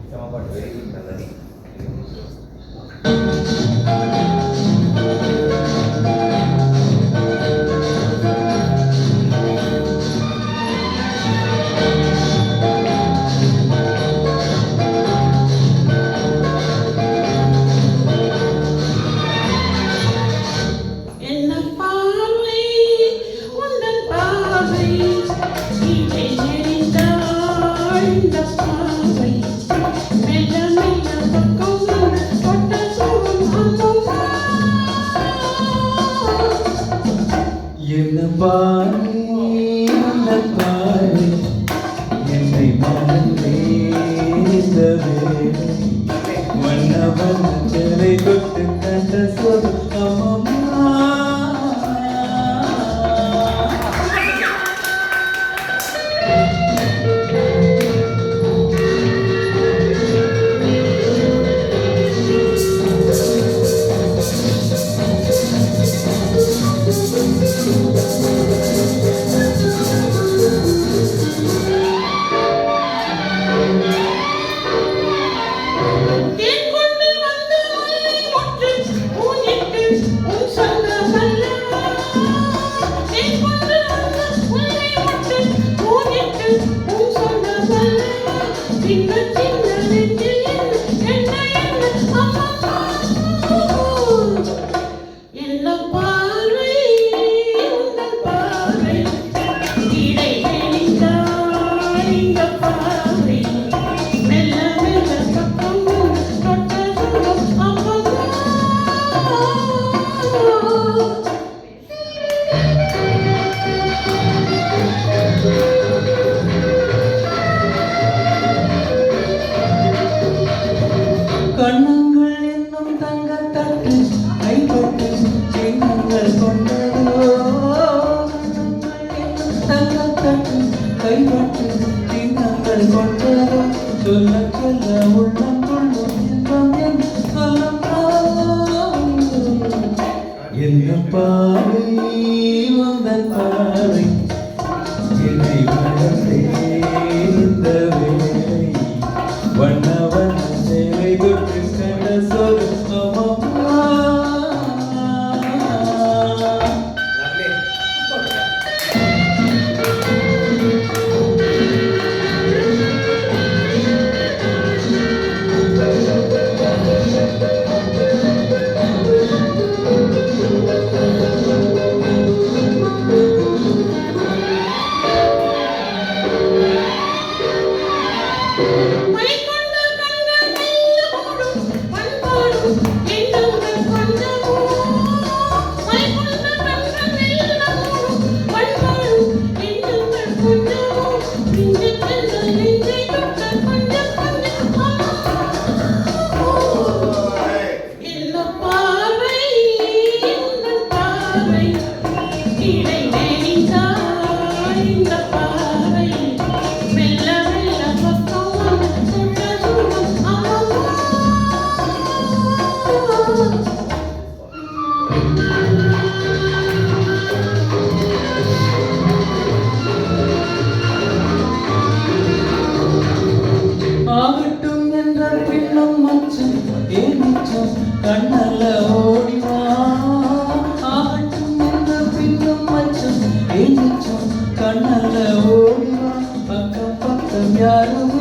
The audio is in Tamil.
Very good melody. என்ன பாரு அந்த பாரு என்னை மறந்தேசவே மன்னவன் சிலை தொட்டு கண்ட சொல் அம்மா. கண்ணங்கள் என்னும் தங்கத்தட்டு கைப்பட்டு சின்னங்கள் கொண்டதோ. தங்கத்தட்டு கைப்பட்டு சின்னங்கள் கொண்டதோ. சொல்ல சொல்ல உள்ளம் கொள்ளும் இன்பம் என்று சொல்லும் என்ன பாவை வந்தன் பாவை என்னை வளர்ந்தே இந்த வேலை வண்ண வண்ண சேவை தொட்டு கண்ட சொல் அம்மா. ஆகட்டும் என்ற பின்னும் மச்சம் ஏனிச்சம் கண்ணல்ல ஓடிவா. ஆகட்டும் என்ற பின்னும் மச்சம் ஏனிச்சம் கண்ணல்ல ஓடிவா. பக்கம் பக்கம் யாரும்